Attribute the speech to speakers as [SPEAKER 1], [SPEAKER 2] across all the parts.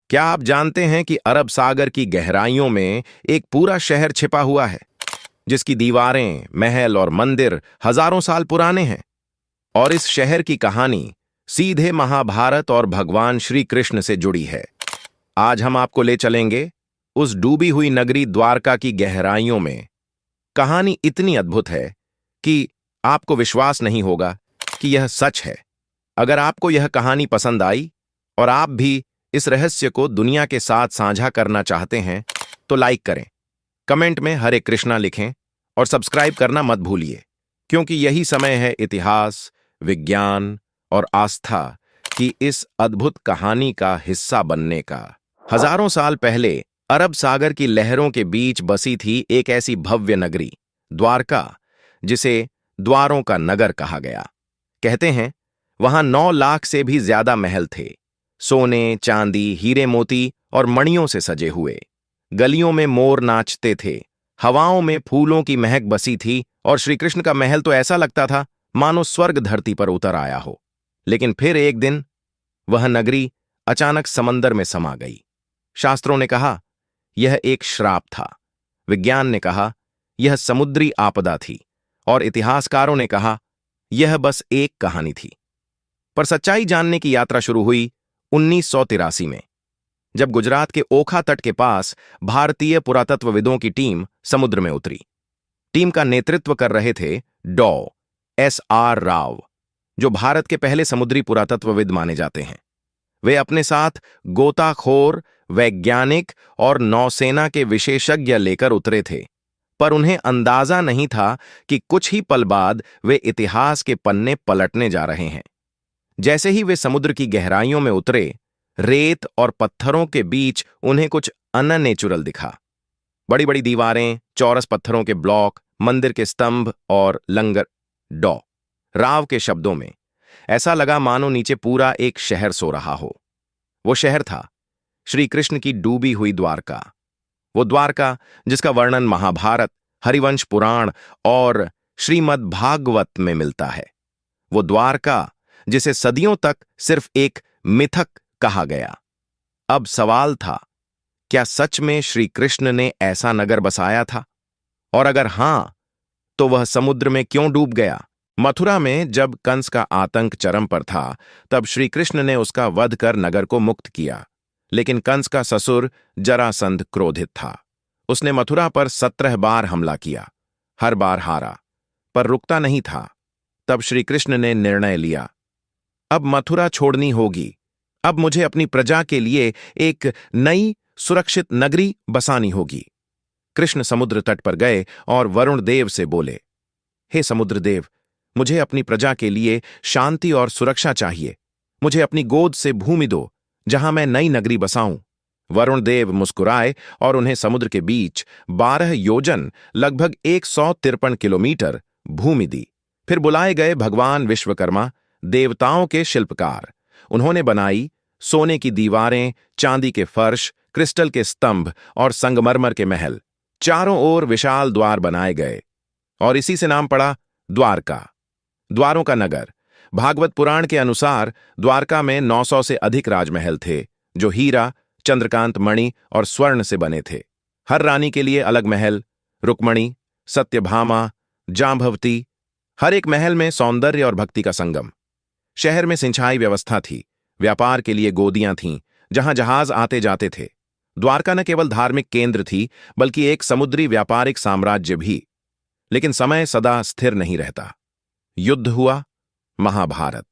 [SPEAKER 1] क्या आप जानते हैं कि अरब सागर की गहराइयों में एक पूरा शहर छिपा हुआ है, जिसकी दीवारें, महल और मंदिर हजारों साल पुराने हैं। और इस शहर की कहानी सीधे महाभारत और भगवान श्री कृष्ण से जुड़ी है। आज हम आपको ले चलेंगे उस डूबी हुई नगरी द्वारका की गहराइयों में। कहानी इतनी अद्भुत है कि आपको विश्वास नहीं होगा कि यह सच है। अगर आपको यह कहानी पसंद आई और आप भी इस रहस्य को दुनिया के साथ साझा करना चाहते हैं, तो लाइक करें, कमेंट में हरे कृष्णा लिखें और सब्सक्राइब करना मत भूलिए, क्योंकि यही समय है इतिहास, विज्ञान और आस्था की इस अद्भुत कहानी का हिस्सा बनने का। हजारों साल पहले अरब सागर की लहरों के बीच बसी थी एक ऐसी भव्य नगरी, द्वारका, जिसे द्वारों का नगर कहा गया। कहते हैं वहां 9 लाख से भी ज्यादा महल थे, सोने, चांदी, हीरे मोती और मणियों से सजे हुए। गलियों में मोर नाचते थे, हवाओं में फूलों की महक बसी थी और श्री कृष्ण का महल तो ऐसा लगता था मानो स्वर्ग धरती पर उतर आया हो। लेकिन फिर एक दिन वह नगरी अचानक समंदर में समा गई। शास्त्रों ने कहा यह एक श्राप था, विज्ञान ने कहा यह समुद्री आपदा थी और इतिहासकारों ने कहा यह बस एक कहानी थी। पर सच्चाई जानने की यात्रा शुरू हुई 1983 में, जब गुजरात के ओखा तट के पास भारतीय पुरातत्वविदों की टीम समुद्र में उतरी। टीम का नेतृत्व कर रहे थे डॉ. S.R. राव, जो भारत के पहले समुद्री पुरातत्वविद माने जाते हैं। वे अपने साथ गोताखोर, वैज्ञानिक और नौसेना के विशेषज्ञ लेकर उतरे थे, पर उन्हें अंदाजा नहीं था कि कुछ ही पल बाद वे इतिहास के पन्ने पलटने जा रहे हैं। जैसे ही वे समुद्र की गहराइयों में उतरे, रेत और पत्थरों के बीच उन्हें कुछ अननेचुरल दिखा। बड़ी बड़ी दीवारें, चौरस पत्थरों के ब्लॉक, मंदिर के स्तंभ और लंगर। डॉ. राव के शब्दों में ऐसा लगा मानो नीचे पूरा एक शहर सो रहा हो। वो शहर था श्री कृष्ण की डूबी हुई द्वारका। वो द्वारका जिसका वर्णन महाभारत, हरिवंश पुराण और श्रीमद् भागवत में मिलता है। वो द्वारका जिसे सदियों तक सिर्फ एक मिथक कहा गया। अब सवाल था, क्या सच में श्री कृष्ण ने ऐसा नगर बसाया था? और अगर हां, तो वह समुद्र में क्यों डूब गया? मथुरा में जब कंस का आतंक चरम पर था, तब श्री कृष्ण ने उसका वध कर नगर को मुक्त किया। लेकिन कंस का ससुर जरासंध क्रोधित था। उसने मथुरा पर 17 बार हमला किया, हर बार हारा, पर रुकता नहीं था। तब श्री कृष्ण ने निर्णय लिया, अब मथुरा छोड़नी होगी। अब मुझे अपनी प्रजा के लिए एक नई सुरक्षित नगरी बसानी होगी। कृष्ण समुद्र तट पर गए और वरुण देव से बोले, हे समुद्र देव, मुझे अपनी प्रजा के लिए शांति और सुरक्षा चाहिए। मुझे अपनी गोद से भूमि दो, जहां मैं नई नगरी बसाऊं। वरुण देव मुस्कुराए और उन्हें समुद्र के बीच 12 योजन, लगभग 153 किलोमीटर भूमि दी। फिर बुलाए गए भगवान विश्वकर्मा, देवताओं के शिल्पकार। उन्होंने बनाई सोने की दीवारें, चांदी के फर्श, क्रिस्टल के स्तंभ और संगमरमर के महल। चारों ओर विशाल द्वार बनाए गए और इसी से नाम पड़ा द्वारका, द्वारों का नगर। भागवत पुराण के अनुसार द्वारका में 900 से अधिक राजमहल थे, जो हीरा, चंद्रकांत मणि और स्वर्ण से बने थे। हर रानी के लिए अलग महल, रुक्मणी, सत्यभामा, जांभवती, हर एक महल में सौंदर्य और भक्ति का संगम। शहर में सिंचाई व्यवस्था थी, व्यापार के लिए गोदियां थीं, जहां जहाज आते जाते थे। द्वारका न केवल धार्मिक केंद्र थी, बल्कि एक समुद्री व्यापारिक साम्राज्य भी। लेकिन समय सदा स्थिर नहीं रहता। युद्ध हुआ, महाभारत।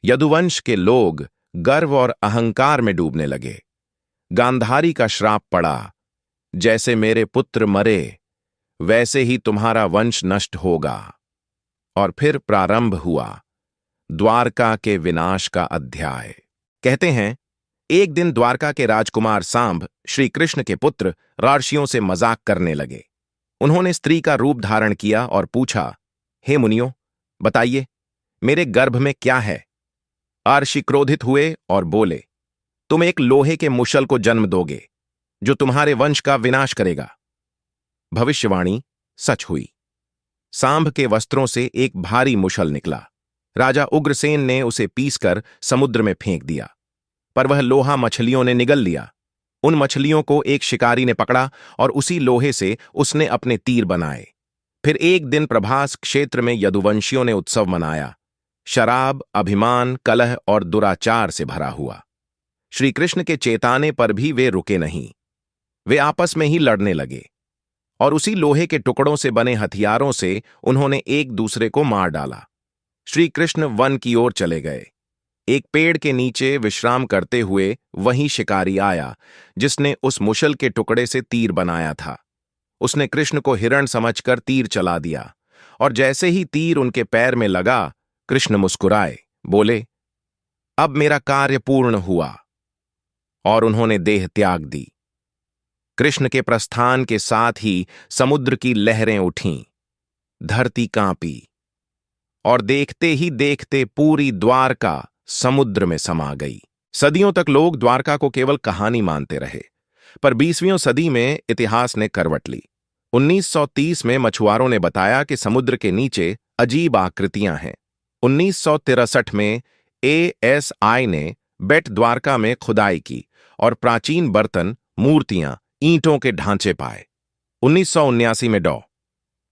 [SPEAKER 1] यदुवंश के लोग गर्व और अहंकार में डूबने लगे। गांधारी का श्राप पड़ा, जैसे मेरे पुत्र मरे, वैसे ही तुम्हारा वंश नष्ट होगा। और फिर प्रारंभ हुआ द्वारका के विनाश का अध्याय। कहते हैं एक दिन द्वारका के राजकुमार सांब श्री कृष्ण के पुत्र रार्षियों से मजाक करने लगे। उन्होंने स्त्री का रूप धारण किया और पूछा, हे मुनियों, बताइए मेरे गर्भ में क्या है? अर्षि क्रोधित हुए और बोले, तुम एक लोहे के मुशल को जन्म दोगे, जो तुम्हारे वंश का विनाश करेगा। भविष्यवाणी सच हुई। सांब के वस्त्रों से एक भारी मुशल निकला। राजा उग्रसेन ने उसे पीसकर समुद्र में फेंक दिया। पर वह लोहा मछलियों ने निगल लिया। उन मछलियों को एक शिकारी ने पकड़ा और उसी लोहे से उसने अपने तीर बनाए। फिर एक दिन प्रभास क्षेत्र में यदुवंशियों ने उत्सव मनाया। शराब, अभिमान, कलह और दुराचार से भरा हुआ। श्री कृष्ण के चेताने पर भी वे रुके नहीं। वे आपस में ही लड़ने लगे और उसी लोहे के टुकड़ों से बने हथियारों से उन्होंने एक दूसरे को मार डाला। श्री कृष्ण वन की ओर चले गए। एक पेड़ के नीचे विश्राम करते हुए वही शिकारी आया जिसने उस मुशल के टुकड़े से तीर बनाया था। उसने कृष्ण को हिरण समझकर तीर चला दिया और जैसे ही तीर उनके पैर में लगा, कृष्ण मुस्कुराए, बोले, अब मेरा कार्य पूर्ण हुआ, और उन्होंने देह त्याग दी। कृष्ण के प्रस्थान के साथ ही समुद्र की लहरें उठीं, धरती कांपी और देखते ही देखते पूरी द्वारका समुद्र में समा गई। सदियों तक लोग द्वारका को केवल कहानी मानते रहे, पर 20वीं सदी में इतिहास ने करवट ली। 1930 में मछुआरों ने बताया कि समुद्र के नीचे अजीब आकृतियां हैं। 1963 में ASI ने बेट द्वारका में खुदाई की और प्राचीन बर्तन, मूर्तियां, ईंटों के ढांचे पाए। 1979 में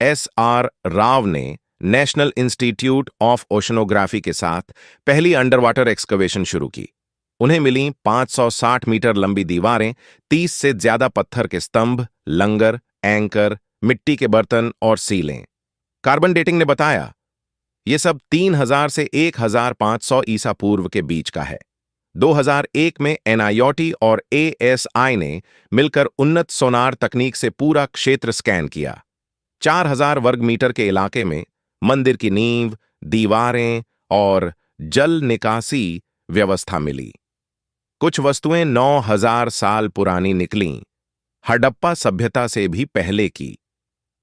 [SPEAKER 1] SR राव ने नेशनल इंस्टीट्यूट ऑफ ओशनोग्राफी के साथ पहली अंडरवाटर एक्सकवेशन शुरू की। उन्हें मिली 560 मीटर लंबी दीवारें, 30 से ज्यादा पत्थर के स्तंभ, लंगर, एंकर, मिट्टी के बर्तन और सीलें। कार्बन डेटिंग ने बताया यह सब 3000 से 1500 ईसा पूर्व के बीच का है। 2001 में NIOT और ASI ने मिलकर उन्नत सोनार तकनीक से पूरा क्षेत्र स्कैन किया। 4000 वर्ग मीटर के इलाके में मंदिर की नींव, दीवारें और जल निकासी व्यवस्था मिली। कुछ वस्तुएं 9000 साल पुरानी निकलीं, हड़प्पा सभ्यता से भी पहले की।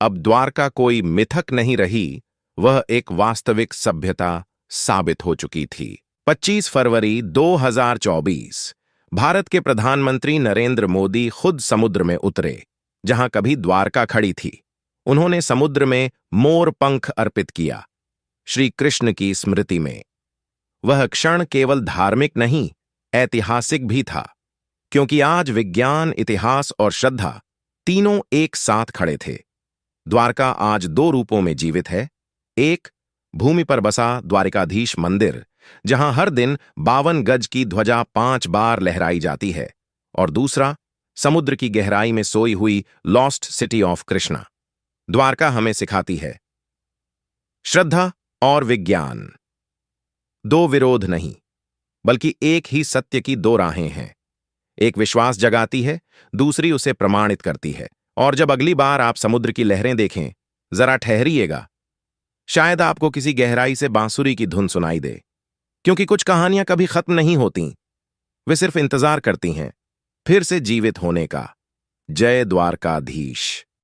[SPEAKER 1] अब द्वारका कोई मिथक नहीं रही, वह एक वास्तविक सभ्यता साबित हो चुकी थी। 25 फरवरी 2024 भारत के प्रधानमंत्री नरेंद्र मोदी खुद समुद्र में उतरे, जहां कभी द्वारका खड़ी थी। उन्होंने समुद्र में मोर पंख अर्पित किया, श्री कृष्ण की स्मृति में। वह क्षण केवल धार्मिक नहीं, ऐतिहासिक भी था, क्योंकि आज विज्ञान, इतिहास और श्रद्धा तीनों एक साथ खड़े थे। द्वारका आज 2 रूपों में जीवित है। एक, भूमि पर बसा द्वारिकाधीश मंदिर, जहां हर दिन 52 गज की ध्वजा 5 बार लहराई जाती है, और दूसरा, समुद्र की गहराई में सोई हुई lost city of Krishna. Dwarka हमें सिखाती है श्रद्धा और विज्ञान 2 विरोध नहीं, बल्कि एक ही सत्य की 2 राहें हैं। एक विश्वास जगाती है, दूसरी उसे प्रमाणित करती है। और जब अगली बार आप समुद्र की लहरें देखें, जरा ठहरिएगा। शायद आपको किसी गहराई से बांसुरी की धुन सुनाई दे, क्योंकि कुछ कहानियां कभी खत्म नहीं होती, वे सिर्फ इंतजार करती हैं फिर से जीवित होने का। जय द्वारकाधीश।